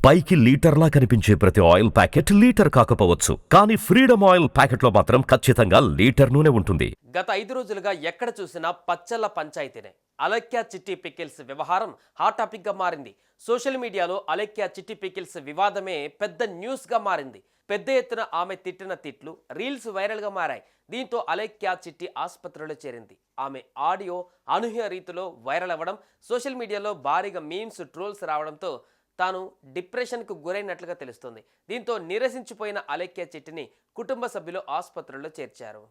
పైకి లీటర్లా కనిపించే ప్రతి ఆయిల్ ప్యాకెట్ లీటర్ కాకపోవచ్చు, కానీ ఫ్రీడమ్ ఆయిల్ ప్యాకెట్లో మాత్రం ఖచ్చితంగా లీటర్ నూనె ఉంటుంది. గత 5 రోజులుగా ఎక్కడ చూసినా పచ్చళ్ళ పంచాయతీనే. అలెక్యా చిట్టి పికిల్స్ వ్యవహారం హాట్ టాపిక్ గా మారింది. సోషల్ మీడియాలో అలెక్యా చిట్టి పికిల్స్ వివాదమే పెద్ద న్యూస్ గా మారింది. పెద్ద ఎత్తున ఆమె తిట్టిన తిట్లు రీల్స్ వైరల్ గా మారాయి. దీంతో అలెక్యా చిట్టి ఆసుపత్రిలో చేరింది. ఆమె ఆడియో అనూహ్య రీతిలో వైరల్ అవ్వడం, సోషల్ మీడియాలో భారీగా మీమ్స్, ట్రోల్స్ రావడంతో తాను డిప్రెషన్కు గురైనట్లుగా తెలుస్తోంది. దీంతో నిరసించిపోయిన అలెక్యా చిట్టిని కుటుంబ సభ్యులు ఆసుపత్రిలో చేర్చారు.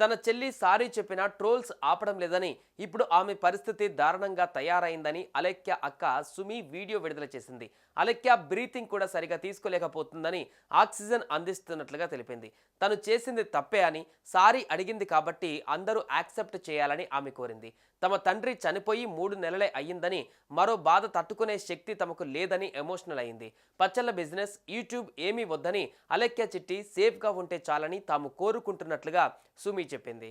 తన చెల్లి సారీ చెప్పినా ట్రోల్స్ ఆపడం లేదని, ఇప్పుడు ఆమె పరిస్థితి దారుణంగా తయారైందని అలెక్యా అక్క సుమి వీడియో విడుదల చేసింది. అలెక్యా బ్రీతింగ్ కూడా సరిగా తీసుకోలేకపోతుందని ఆక్సిజన్ అందిస్తున్నట్లుగా తెలిపింది. తను చేసింది తప్పే అని, సారీ అడిగింది కాబట్టి అందరూ యాక్సెప్ట్ చేయాలని ఆమె కోరింది. తమ తండ్రి చనిపోయి 3 నెలలే అయ్యిందని, మరో బాధ తట్టుకునే శక్తి తమకు లేదని ఎమోషనల్ అయింది. పచ్చళ్ళ బిజినెస్, యూట్యూబ్ ఏమీ వద్దని, అలెక్యా చిట్టి సేఫ్గా ఉంటే చాలని తాము కోరుకుంటున్నట్లుగా సుమి చెప్పింది.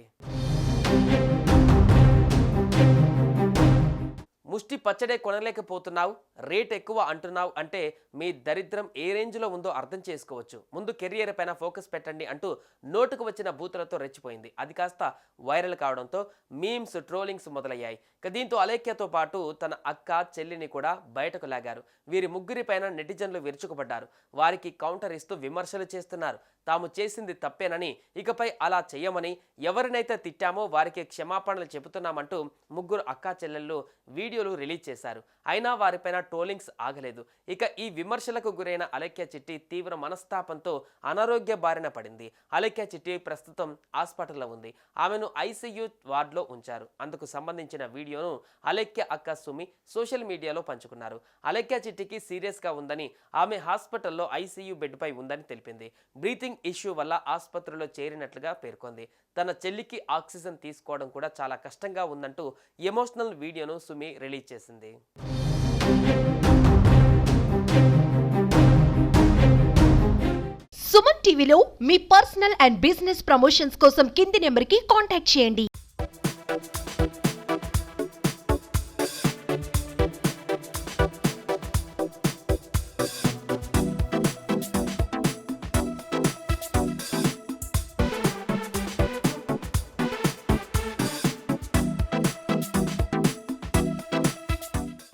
ముష్టి పచ్చడే కొనలేకపోతున్నావు, రేట్ ఎక్కువ అంటున్నావు అంటే మీ దరిద్రం ఏ రేంజ్లో ఉందో అర్థం చేసుకోవచ్చు. ముందు కెరియర్ పైన ఫోకస్ పెట్టండి అంటూ నోటుకు వచ్చిన బూతులతో రెచ్చిపోయింది. అది కాస్త వైరల్ కావడంతో మీమ్స్, ట్రోలింగ్స్ మొదలయ్యాయి. దీంతో అలెక్యాతో పాటు తన అక్క, చెల్లిని కూడా బయటకు లాగారు. వీరి ముగ్గురి పైన నెటిజన్లు విరుచుకుపడ్డారు. వారికి కౌంటర్ ఇస్తూ విమర్శలు చేస్తున్నారు. తాము చేసింది తప్పేనని, ఇకపై అలా చేయమని, ఎవరినైతే తిట్టామో వారికి క్షమాపణలు చెబుతున్నామంటూ ముగ్గురు అక్కా చెల్లెళ్ళు వీడియోలు రిలీజ్ చేశారు. అయినా వారిపైన ట్రోలింగ్స్ ఆగలేదు. ఇక ఈ విమర్శలకు గురైన అలెక్యా చిట్టి తీవ్ర మనస్తాపంతో అనారోగ్య బారిన పడింది. అలెక్యా చిట్టి ప్రస్తుతం హాస్పిటల్లో ఉంది. ఆమెను ఐసీయూ వార్డులో ఉంచారు. అందుకు సంబంధించిన వీడియోను అలెక్యా అక్క సుమి సోషల్ మీడియాలో పంచుకున్నారు. అలెక్యా చిట్టికి సీరియస్గా ఉందని, ఆమె హాస్పిటల్లో ఐసీయూ బెడ్పై ఉందని తెలిపింది. బ్రీతింగ్ ఇష్యూ వల్ల ఆసుపత్రిలో చేరినట్లుగా పేర్కొంది. తన చెల్లికి ఆక్సిజన్ తీసుకోవడం కూడా చాలా కష్టంగా ఉందంటూ ఎమోషనల్ వీడియోను సుమి రిలీజ్ చేసింది. సుమన్ టీవీలో మీ పర్సనల్ అండ్ బిజినెస్ ప్రమోషన్స్ కోసం కింది నెంబర్కి కాంటాక్ట్ చేయండి.